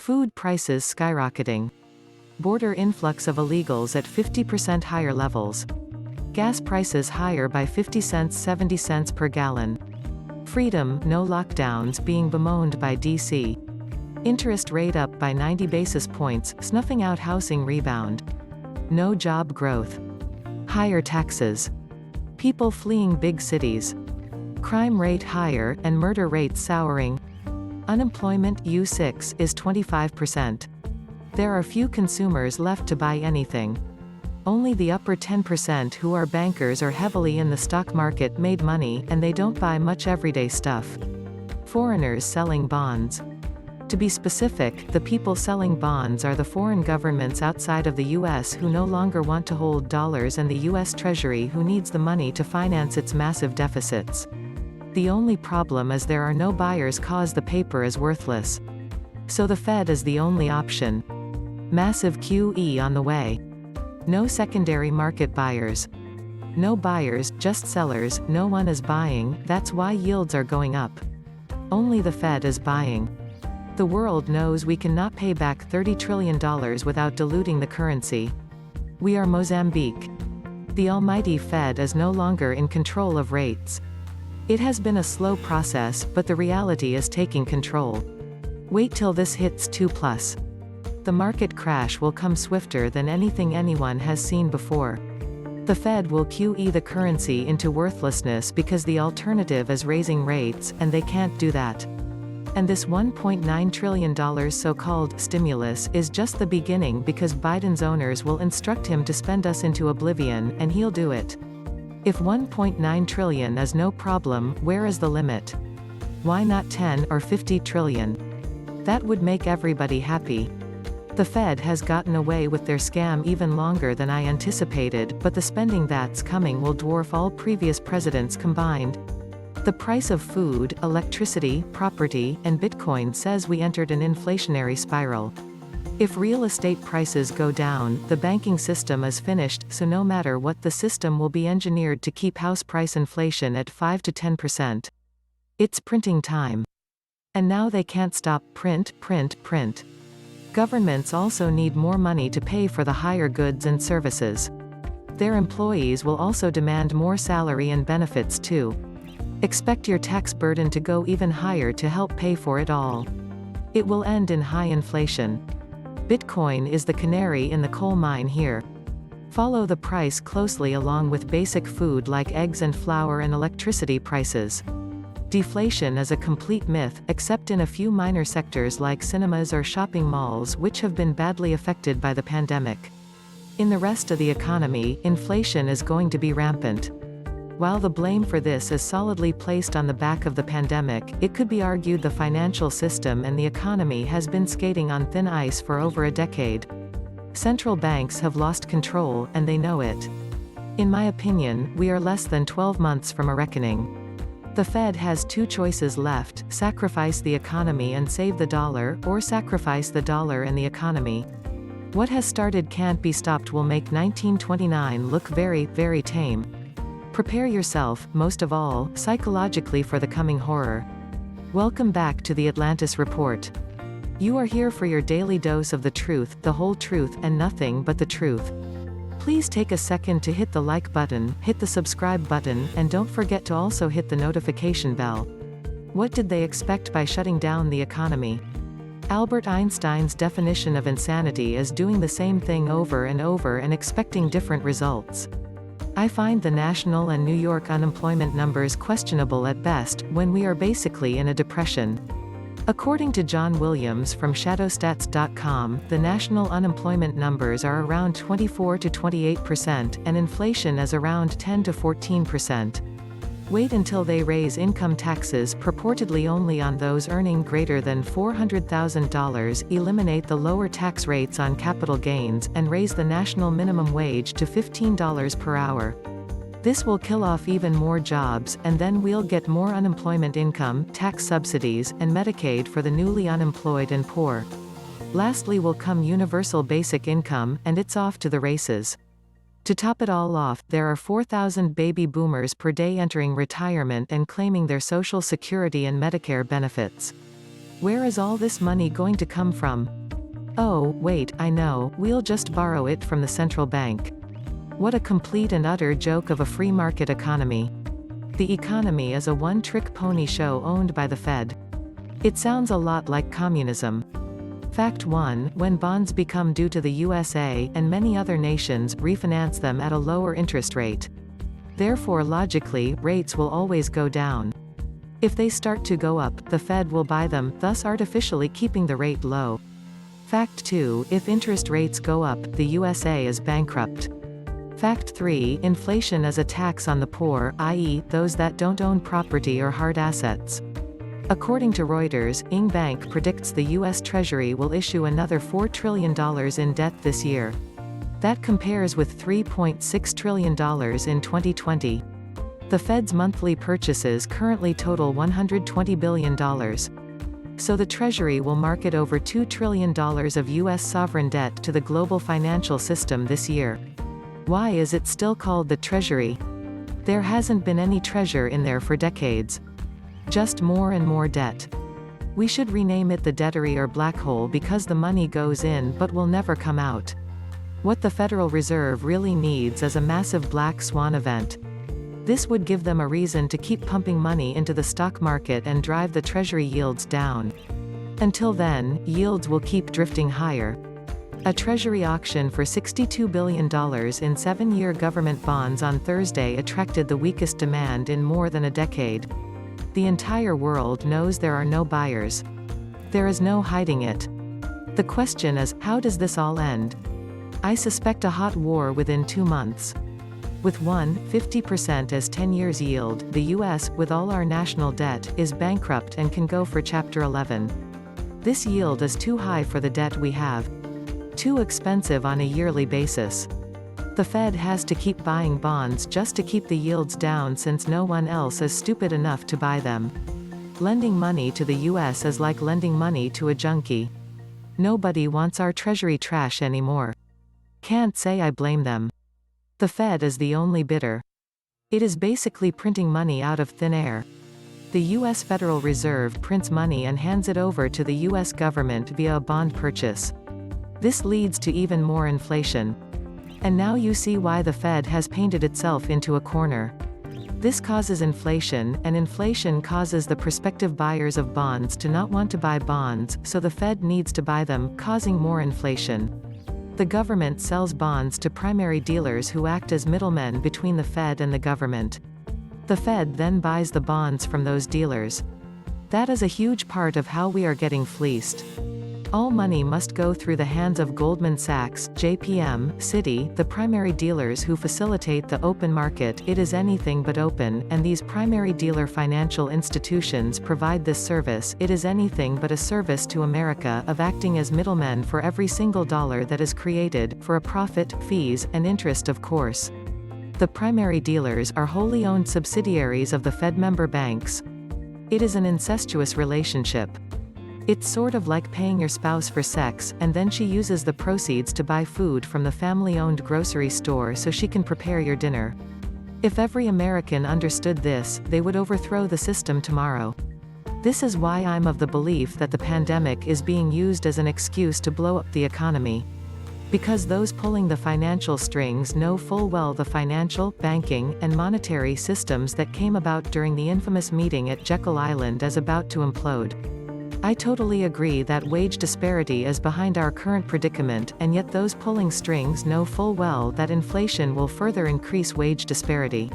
Food prices skyrocketing. Border influx of illegals at 50% higher levels. Gas prices higher by 50 cents 70 cents per gallon. Freedom, no lockdowns being bemoaned by DC. Interest rate up by 90 basis points, snuffing out housing rebound. No job growth. Higher taxes. People fleeing big cities. Crime rate higher, and murder rate souring. Unemployment U6 is 25%. There are few consumers left to buy anything. Only the upper 10% who are bankers or heavily in the stock market made money, and they don't buy much everyday stuff. Foreigners selling bonds. To be specific, the people selling bonds are the foreign governments outside of the US who no longer want to hold dollars and the US Treasury who needs the money to finance its massive deficits. The only problem is there are no buyers cause the paper is worthless. So the Fed is the only option. Massive QE on the way. No secondary market buyers. No buyers, just sellers, no one is buying, that's why yields are going up. Only the Fed is buying. The world knows we cannot pay back $30 trillion without diluting the currency. We are Mozambique. The almighty Fed is no longer in control of rates. It has been a slow process, but the reality is taking control. Wait till this hits 2+. The market crash will come swifter than anything anyone has seen before. The Fed will QE the currency into worthlessness because the alternative is raising rates, and they can't do that. And this $1.9 trillion so-called stimulus is just the beginning because Biden's owners will instruct him to spend us into oblivion, and he'll do it. If $1.9 trillion is no problem, where is the limit? Why not 10 or 50 trillion? That would make everybody happy. The Fed has gotten away with their scam even longer than I anticipated, but the spending that's coming will dwarf all previous presidents combined. The price of food, electricity, property, and Bitcoin says we entered an inflationary spiral. If real estate prices go down, the banking system is finished, so no matter what, the system will be engineered to keep house price inflation at 5 to 10%. It's printing time. And now they can't stop print. Governments also need more money to pay for the higher goods and services. Their employees will also demand more salary and benefits too. Expect your tax burden to go even higher to help pay for it all. It will end in high inflation. Bitcoin is the canary in the coal mine here. Follow the price closely along with basic food like eggs and flour and electricity prices. Deflation is a complete myth, except in a few minor sectors like cinemas or shopping malls, which have been badly affected by the pandemic. In the rest of the economy, inflation is going to be rampant. While the blame for this is solidly placed on the back of the pandemic, it could be argued the financial system and the economy has been skating on thin ice for over a decade. Central banks have lost control, and they know it. In my opinion, we are less than 12 months from a reckoning. The Fed has two choices left: sacrifice the economy and save the dollar, or sacrifice the dollar and the economy. What has started can't be stopped will make 1929 look very, very tame. Prepare yourself, most of all, psychologically for the coming horror. Welcome back to the Atlantis Report. You are here for your daily dose of the truth, the whole truth, and nothing but the truth. Please take a second to hit the like button, hit the subscribe button, and don't forget to also hit the notification bell. What did they expect by shutting down the economy? Albert Einstein's definition of insanity is doing the same thing over and over and expecting different results. I find the national and New York unemployment numbers questionable at best, when we are basically in a depression. According to John Williams from Shadowstats.com, the national unemployment numbers are around 24 to 28%, and inflation is around 10 to 14%. Wait until they raise income taxes purportedly only on those earning greater than $400,000, eliminate the lower tax rates on capital gains, and raise the national minimum wage to $15 per hour. This will kill off even more jobs, and then we'll get more unemployment income, tax subsidies, and Medicaid for the newly unemployed and poor. Lastly will come universal basic income, and it's off to the races. To top it all off, there are 4,000 baby boomers per day entering retirement and claiming their Social Security and Medicare benefits. Where is all this money going to come from? Oh, wait, I know, we'll just borrow it from the central bank. What a complete and utter joke of a free market economy. The economy is a one-trick pony show owned by the Fed. It sounds a lot like communism. Fact 1, when bonds become due to the USA, and many other nations, refinance them at a lower interest rate. Therefore logically, rates will always go down. If they start to go up, the Fed will buy them, thus artificially keeping the rate low. Fact 2, if interest rates go up, the USA is bankrupt. Fact 3, inflation is a tax on the poor, i.e., those that don't own property or hard assets. According to Reuters, ING Bank predicts the U.S. Treasury will issue another $4 trillion in debt this year. That compares with $3.6 trillion in 2020. The Fed's monthly purchases currently total $120 billion. So the Treasury will market over $2 trillion of U.S. sovereign debt to the global financial system this year. Why is it still called the Treasury? There hasn't been any treasure in there for decades. Just more and more debt. We should rename it the debtory or black hole because the money goes in but will never come out. What the Federal Reserve really needs is a massive black swan event. This would give them a reason to keep pumping money into the stock market and drive the Treasury yields down. Until then, yields will keep drifting higher. A Treasury auction for $62 billion in 7-year government bonds on Thursday attracted the weakest demand in more than a decade. The entire world knows there are no buyers. There is no hiding it. The question is, how does this all end? I suspect a hot war within 2 months. With 50% as 10 years yield, the US, with all our national debt, is bankrupt and can go for Chapter 11. This yield is too high for the debt we have. Too expensive on a yearly basis. The Fed has to keep buying bonds just to keep the yields down since no one else is stupid enough to buy them. Lending money to the US is like lending money to a junkie. Nobody wants our Treasury trash anymore. Can't say I blame them. The Fed is the only bidder. It is basically printing money out of thin air. The U.S. Federal Reserve prints money and hands it over to the U.S. government via a bond purchase. This leads to even more inflation. And now you see why the Fed has painted itself into a corner. This causes inflation, and inflation causes the prospective buyers of bonds to not want to buy bonds, so the Fed needs to buy them, causing more inflation. The government sells bonds to primary dealers who act as middlemen between the Fed and the government. The Fed then buys the bonds from those dealers. That is a huge part of how we are getting fleeced. All money must go through the hands of Goldman Sachs, JPM, Citi, the primary dealers who facilitate the open market. It is anything but open, and these primary dealer financial institutions provide this service. It is anything but a service to America of acting as middlemen for every single dollar that is created, for a profit, fees, and interest of course. The primary dealers are wholly owned subsidiaries of the Fed member banks. It is an incestuous relationship. It's sort of like paying your spouse for sex, and then she uses the proceeds to buy food from the family-owned grocery store so she can prepare your dinner. If every American understood this, they would overthrow the system tomorrow. This is why I'm of the belief that the pandemic is being used as an excuse to blow up the economy. Because those pulling the financial strings know full well the financial, banking, and monetary systems that came about during the infamous meeting at Jekyll Island is about to implode. I totally agree that wage disparity is behind our current predicament, and yet those pulling strings know full well that inflation will further increase wage disparity.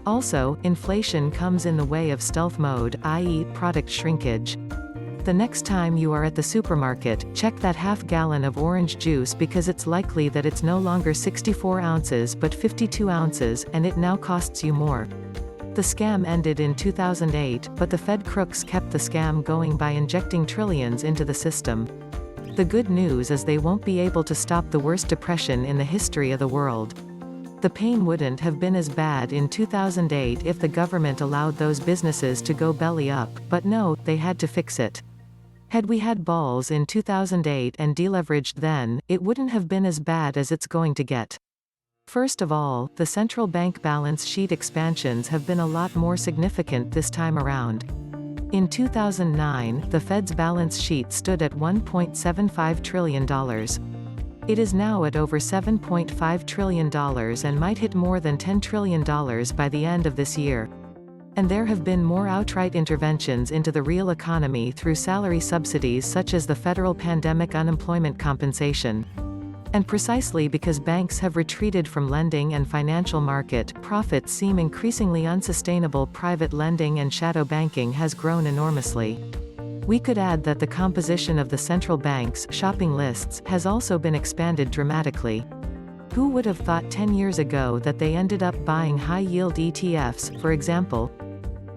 Also, inflation comes in the way of stealth mode, i.e., product shrinkage. The next time you are at the supermarket, check that half-gallon of orange juice because it's likely that it's no longer 64 ounces but 52 ounces, and it now costs you more. The scam ended in 2008, but the Fed crooks kept the scam going by injecting trillions into the system. The good news is they won't be able to stop the worst depression in the history of the world. The pain wouldn't have been as bad in 2008 if the government allowed those businesses to go belly up, but no, they had to fix it. Had we had balls in 2008 and deleveraged then, it wouldn't have been as bad as it's going to get. First of all, the central bank balance sheet expansions have been a lot more significant this time around. In 2009, the Fed's balance sheet stood at $1.75 trillion. It is now at over $7.5 trillion and might hit more than $10 trillion by the end of this year. And there have been more outright interventions into the real economy through salary subsidies such as the federal pandemic unemployment compensation. And precisely because banks have retreated from lending and financial market profits seem increasingly unsustainable, private lending and shadow banking has grown enormously. We could add that the composition of the central bank's shopping lists has also been expanded dramatically. Who would have thought 10 years ago that they ended up buying high-yield ETFs, for example?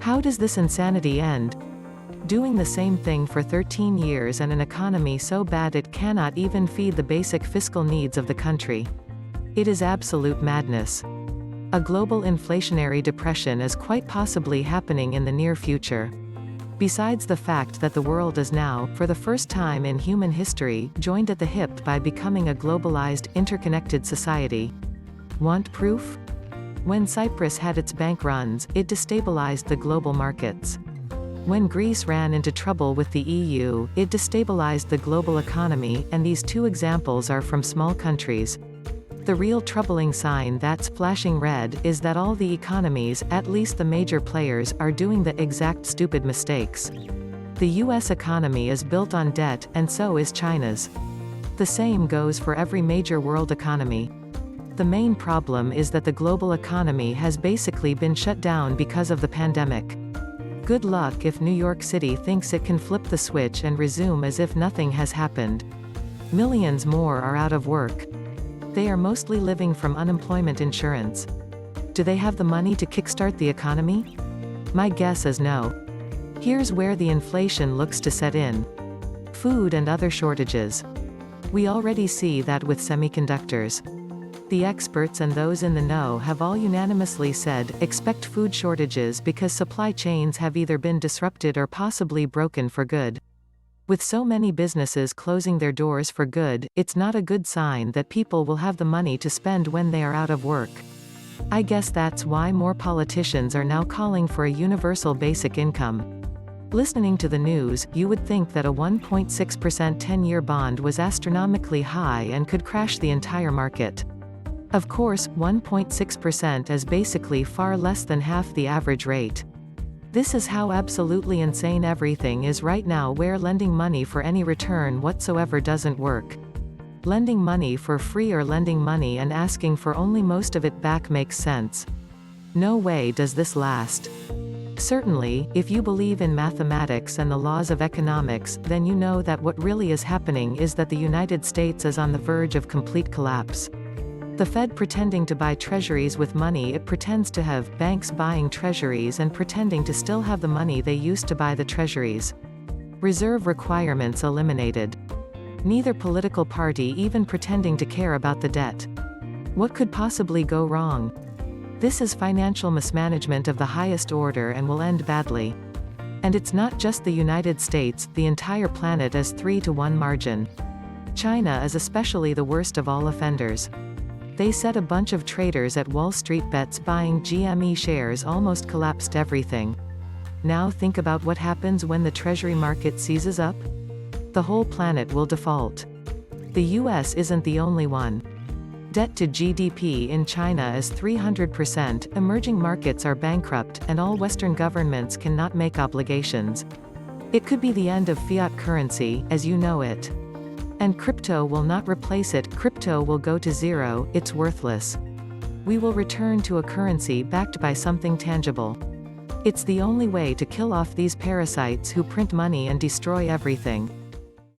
How does this insanity end? Doing the same thing for 13 years and an economy so bad it cannot even feed the basic fiscal needs of the country. It is absolute madness. A global inflationary depression is quite possibly happening in the near future. Besides the fact that the world is now, for the first time in human history, joined at the hip by becoming a globalized, interconnected society. Want proof? When Cyprus had its bank runs, it destabilized the global markets. When Greece ran into trouble with the EU, it destabilized the global economy, and these two examples are from small countries. The real troubling sign that's flashing red is that all the economies, at least the major players, are doing the exact stupid mistakes. The US economy is built on debt, and so is China's. The same goes for every major world economy. The main problem is that the global economy has basically been shut down because of the pandemic. Good luck if New York City thinks it can flip the switch and resume as if nothing has happened. Millions more are out of work. They are mostly living from unemployment insurance. Do they have the money to kickstart the economy? My guess is no. Here's where the inflation looks to set in. Food and other shortages. We already see that with semiconductors. The experts and those in the know have all unanimously said, expect food shortages because supply chains have either been disrupted or possibly broken for good. With so many businesses closing their doors for good, it's not a good sign that people will have the money to spend when they are out of work. I guess that's why more politicians are now calling for a universal basic income. Listening to the news, you would think that a 1.6% 10-year bond was astronomically high and could crash the entire market. Of course, 1.6% is basically far less than half the average rate. This is how absolutely insane everything is right now, where lending money for any return whatsoever doesn't work. Lending money for free or lending money and asking for only most of it back makes sense. No way does this last. Certainly, if you believe in mathematics and the laws of economics, then you know that what really is happening is that the United States is on the verge of complete collapse. The Fed pretending to buy treasuries with money it pretends to have, banks buying treasuries and pretending to still have the money they used to buy the treasuries. Reserve requirements eliminated. Neither political party even pretending to care about the debt. What could possibly go wrong? This is financial mismanagement of the highest order and will end badly. And it's not just the United States, the entire planet is 3-to-1 margin. China is especially the worst of all offenders. They said a bunch of traders at Wall Street bets buying GME shares almost collapsed everything. Now think about what happens when the treasury market seizes up. The whole planet will default. The US isn't the only one. Debt to GDP in China is 300%, emerging markets are bankrupt, and all Western governments cannot make obligations. It could be the end of fiat currency, as you know it. And crypto will not replace it, crypto will go to zero, it's worthless. We will return to a currency backed by something tangible. It's the only way to kill off these parasites who print money and destroy everything.